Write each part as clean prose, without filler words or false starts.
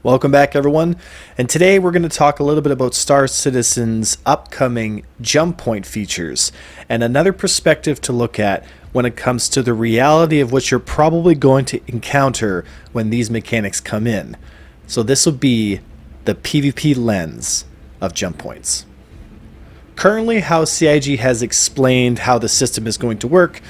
Welcome back, everyone. And today we're going to talk a little bit about StarCitizen's upcoming jump point features and another perspective to look at when it comes to the reality of what you're probably going to encounter when these mechanics come in. So this will be the PvP lens of jump points. Currently, how CIG has explained how the system is going to work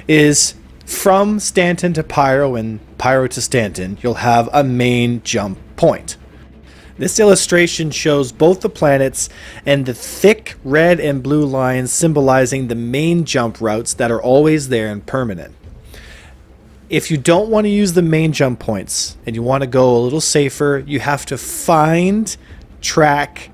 is from Stanton to Pyro and Pyro to Stanton, you'll have a main jump point. This illustration shows both the planets and the thick red and blue lines symbolizing the main jump routes that are always there and permanent. If you don't want to use the main jump points and you want to go a little safer, you have to find, track,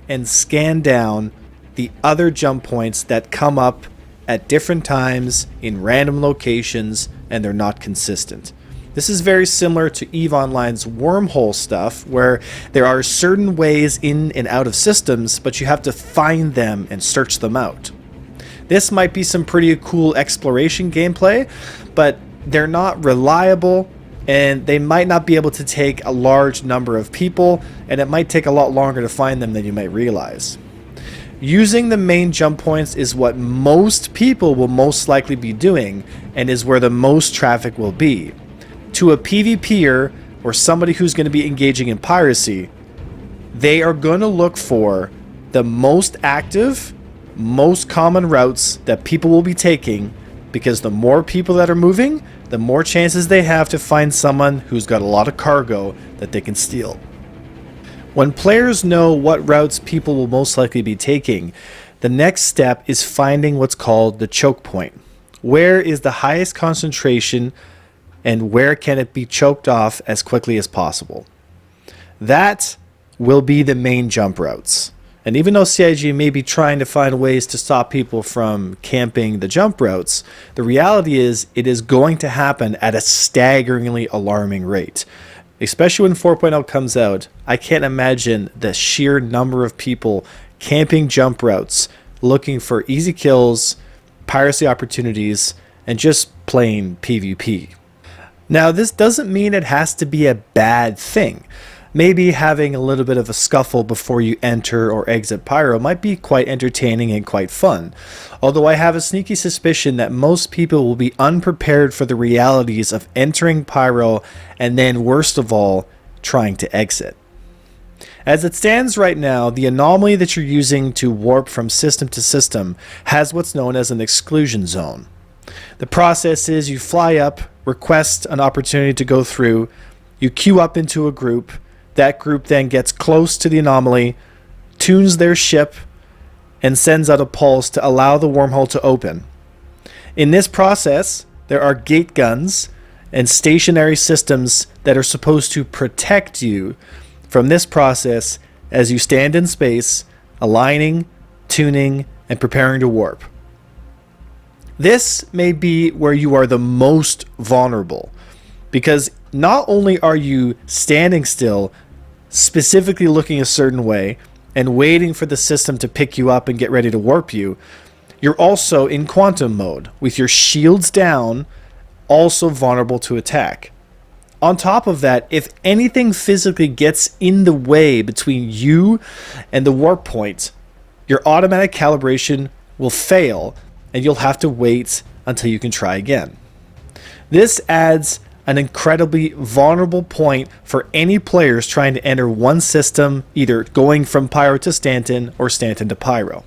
and scan down the other jump points that come up at different times in random locations, and they're not consistent. This is very similar to EVE Online's wormhole stuff, where there are certain ways in and out of systems, but you have to find them and search them out. This might be some pretty cool exploration gameplay, but they're not reliable, and they might not be able to take a large number of people, and it might take a lot longer to find them than you might realize. Using the main jump points is what most people will most likely be doing, and is where the most traffic will be. To a PvPer or somebody who's going to be engaging in piracy, they are going to look for the most active, most common routes that people will be taking, because the more people that are moving, the more chances they have to find someone who's got a lot of cargo that they can steal. When players know what routes people will most likely be taking, the next step is finding what's called the choke point. Where is the highest concentration and where can it be choked off as quickly as possible? That will be the main jump routes. And even though CIG may be trying to find ways to stop people from camping the jump routes, the reality is it is going to happen at a staggeringly alarming rate. Especially when 4.0 comes out, I can't imagine the sheer number of people camping jump routes, looking for easy kills, piracy opportunities, and just plain PvP. Now, this doesn't mean it has to be a bad thing. Maybe having a little bit of a scuffle before you enter or exit Pyro might be quite entertaining and quite fun. Although I have a sneaky suspicion that most people will be unprepared for the realities of entering Pyro and then, worst of all, trying to exit. As it stands right now, the anomaly that you're using to warp from system to system has what's known as an exclusion zone. The process is you fly up, request an opportunity to go through, you queue up into a group. That group then gets close to the anomaly, tunes their ship, and sends out a pulse to allow the wormhole to open. In this process, there are gate guns and stationary systems that are supposed to protect you from this process as you stand in space, aligning, tuning, and preparing to warp. This may be where you are the most vulnerable, because not only are you standing still, specifically looking a certain way, and waiting for the system to pick you up and get ready to warp you, you're also in quantum mode, with your shields down, also vulnerable to attack. On top of that, if anything physically gets in the way between you and the warp point, your automatic calibration will fail, and you'll have to wait until you can try again. This adds an incredibly vulnerable point for any players trying to enter one system, either going from Pyro to Stanton or Stanton to Pyro.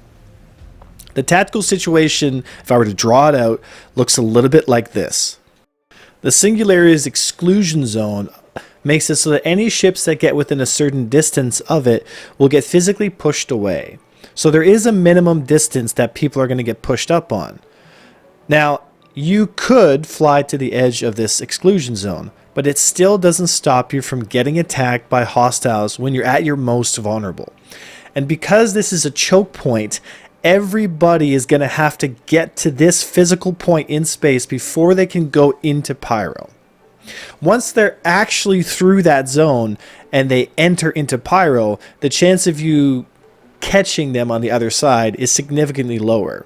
The tactical situation, if I were to draw it out, looks a little bit like this. The Singularity's exclusion zone makes it so that any ships that get within a certain distance of it will get physically pushed away. So there is a minimum distance that people are going to get pushed up on. Now, you could fly to the edge of this exclusion zone, but it still doesn't stop you from getting attacked by hostiles when you're at your most vulnerable. And because this is a choke point, everybody is going to have to get to this physical point in space before they can go into Pyro. Once they're actually through that zone and they enter into Pyro, the chance of you catching them on the other side is significantly lower,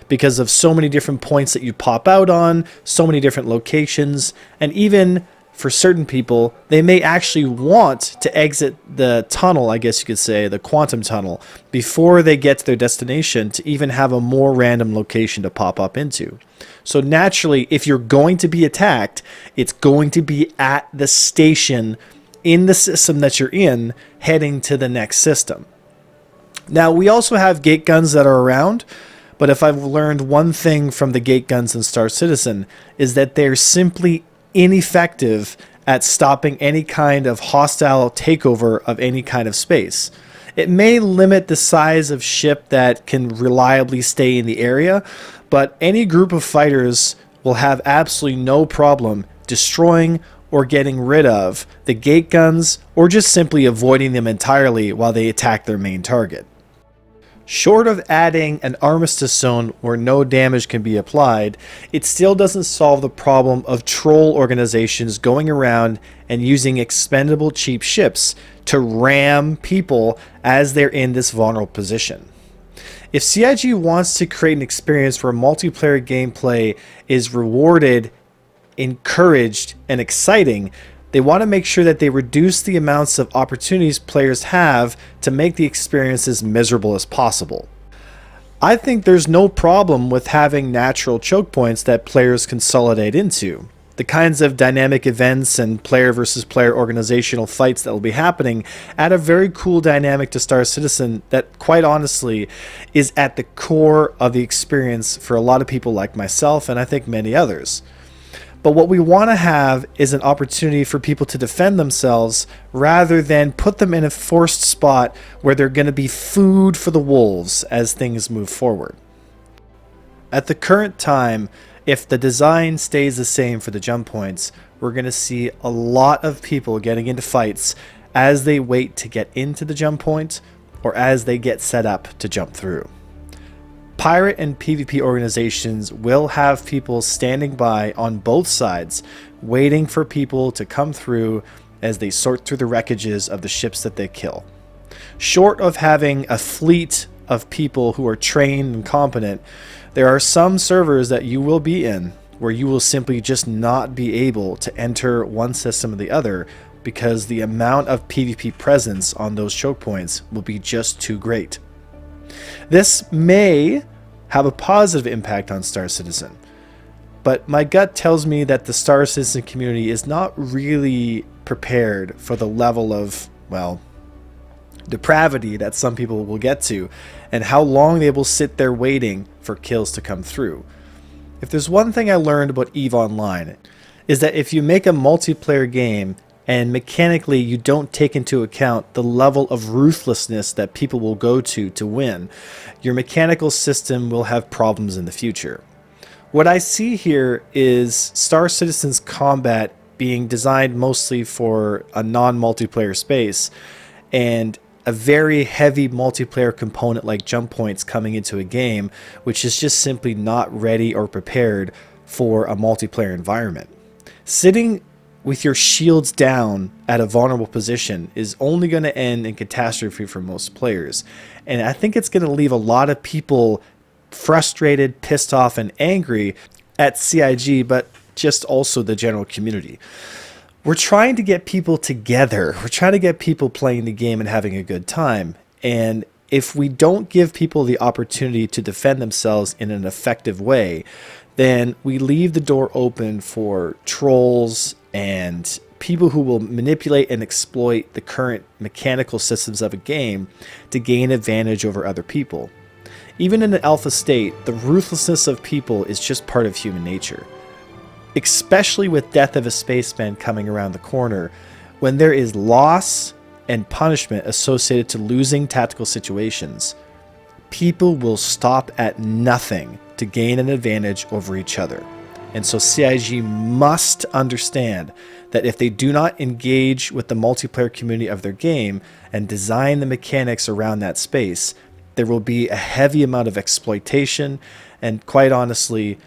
because of so many different points that you pop out on, so many different locations, and even for certain people, they may actually want to exit the tunnel, I guess you could say, the quantum tunnel, before they get to their destination to even have a more random location to pop up into. So naturally, if you're going to be attacked, it's going to be at the station in the system that you're in, heading to the next system. Now, we also have gate guns that are around, but if I've learned one thing from the gate guns in Star Citizen, is that they're simply ineffective at stopping any kind of hostile takeover of any kind of space. It may limit the size of ship that can reliably stay in the area, but any group of fighters will have absolutely no problem destroying or getting rid of the gate guns, or just simply avoiding them entirely while they attack their main target. Short of adding an armistice zone where no damage can be applied, it still doesn't solve the problem of troll organizations going around and using expendable cheap ships to ram people as they're in this vulnerable position. If CIG wants to create an experience where multiplayer gameplay is rewarded, encouraged, and exciting, they want to make sure that they reduce the amounts of opportunities players have to make the experience as miserable as possible. I think there's no problem with having natural choke points that players consolidate into. The kinds of dynamic events and player versus player organizational fights that will be happening add a very cool dynamic to Star Citizen that, quite honestly, is at the core of the experience for a lot of people like myself, and I think many others. But what we want to have is an opportunity for people to defend themselves rather than put them in a forced spot where they're going to be food for the wolves as things move forward. At the current time, if the design stays the same for the jump points, we're going to see a lot of people getting into fights as they wait to get into the jump point or as they get set up to jump through. Pirate and PvP organizations will have people standing by on both sides, waiting for people to come through as they sort through the wreckages of the ships that they kill. Short of having a fleet of people who are trained and competent, there are some servers that you will be in where you will simply just not be able to enter one system or the other because the amount of PvP presence on those choke points will be just too great. This may have a positive impact on Star Citizen, but my gut tells me that the Star Citizen community is not really prepared for the level of, well, depravity that some people will get to and how long they will sit there waiting for kills to come through. If there's one thing I learned about EVE Online, is that if you make a multiplayer game and mechanically you don't take into account the level of ruthlessness that people will go to win, your mechanical system will have problems in the future. What I see here is Star Citizen's combat being designed mostly for a non-multiplayer space, and a very heavy multiplayer component like jump points coming into a game which is just simply not ready or prepared for a multiplayer environment. Sitting with your shields down at a vulnerable position is only going to end in catastrophe for most players. And I think it's going to leave a lot of people frustrated, pissed off, and angry at CIG, but just also the general community. We're trying to get people together. We're trying to get people playing the game and having a good time. And if we don't give people the opportunity to defend themselves in an effective way, then we leave the door open for trolls and people who will manipulate and exploit the current mechanical systems of a game to gain advantage over other people. Even in an alpha state, the ruthlessness of people is just part of human nature. Especially with Death of a Spaceman coming around the corner, when there is loss and punishment associated to losing tactical situations, people will stop at nothing to gain an advantage over each other. And so CIG must understand that if they do not engage with the multiplayer community of their game and design the mechanics around that space, there will be a heavy amount of exploitation and, quite honestly,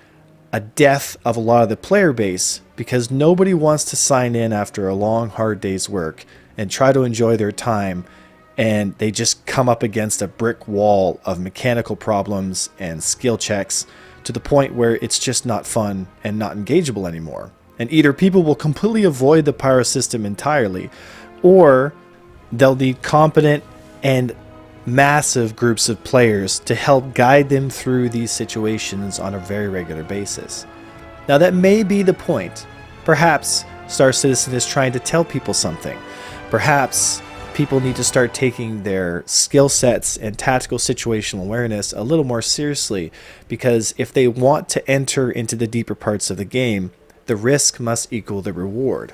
a death of a lot of the player base, because nobody wants to sign in after a long, hard day's work and try to enjoy their time, and they just come up against a brick wall of mechanical problems and skill checks to the point where it's just not fun and not engageable anymore. And either people will completely avoid the pyro system entirely, or they'll need competent and massive groups of players to help guide them through these situations on a very regular basis. Now that may be the point. Perhaps Star Citizen is trying to tell people something. Perhaps people need to start taking their skill sets and tactical situational awareness a little more seriously, because if they want to enter into the deeper parts of the game, the risk must equal the reward.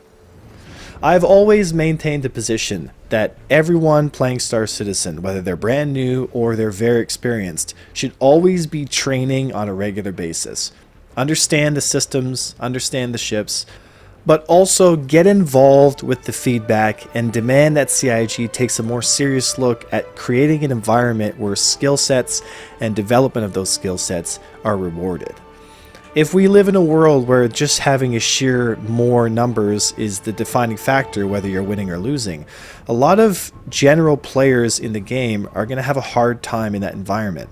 I've always maintained the position that everyone playing Star Citizen, whether they're brand new or they're very experienced, should always be training on a regular basis. Understand the systems, understand the ships, but also get involved with the feedback and demand that CIG takes a more serious look at creating an environment where skill sets and development of those skill sets are rewarded. If we live in a world where just having a sheer more numbers is the defining factor whether you're winning or losing, a lot of general players in the game are going to have a hard time in that environment.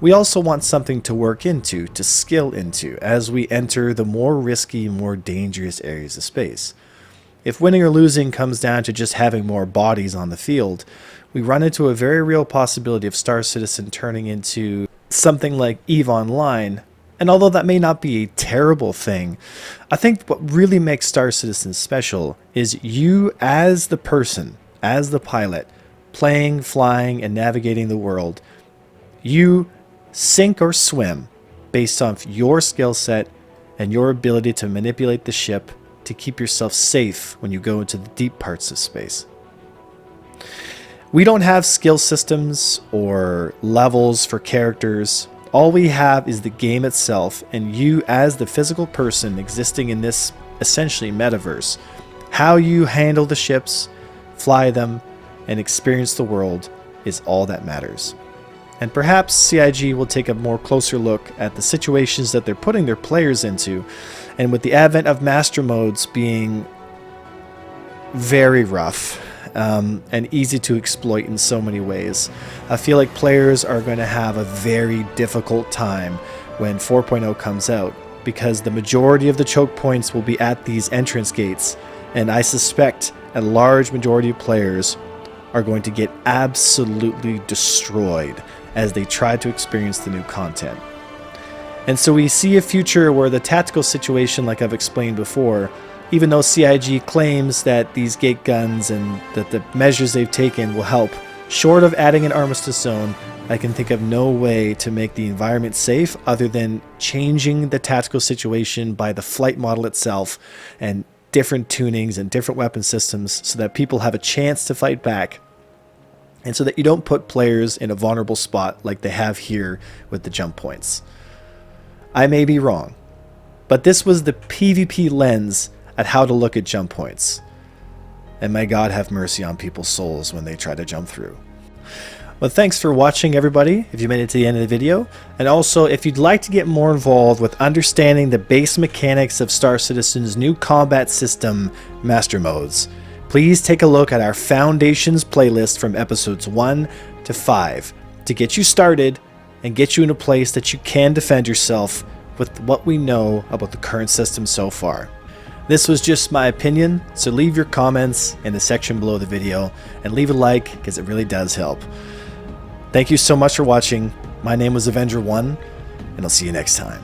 We also want something to work into, to skill into, as we enter the more risky, more dangerous areas of space. If winning or losing comes down to just having more bodies on the field, we run into a very real possibility of Star Citizen turning into something like EVE Online. And although that may not be a terrible thing, I think what really makes Star Citizen special is you as the person, as the pilot, playing, flying, and navigating the world. You sink or swim based on your skill set and your ability to manipulate the ship to keep yourself safe when you go into the deep parts of space. We don't have skill systems or levels for characters. All we have is the game itself, and you as the physical person existing in this essentially metaverse. How you handle the ships, fly them, and experience the world is all that matters. And perhaps CIG will take a more closer look at the situations that they're putting their players into, and with the advent of master modes being very rough and easy to exploit in so many ways, I feel like players are going to have a very difficult time when 4.0 comes out, because the majority of the choke points will be at these entrance gates, and I suspect a large majority of players are going to get absolutely destroyed as they try to experience the new content. And so we see a future where the tactical situation, like I've explained before, even though CIG claims that these gate guns and that the measures they've taken will help, short of adding an armistice zone, I can think of no way to make the environment safe other than changing the tactical situation by the flight model itself and different tunings and different weapon systems so that people have a chance to fight back, and so that you don't put players in a vulnerable spot like they have here with the jump points. I may be wrong, but this was the PvP lens at how to look at jump points. And may God have mercy on people's souls when they try to jump through. Well, thanks for watching, everybody, if you made it to the end of the video. And also, if you'd like to get more involved with understanding the base mechanics of Star Citizen's new combat system, Master Modes, please take a look at our Foundations playlist from episodes 1 to 5 to get you started and get you in a place that you can defend yourself with what we know about the current system so far. This was just my opinion, so leave your comments in the section below the video and leave a like because it really does help. Thank you so much for watching. My name was Avenger1, and I'll see you next time.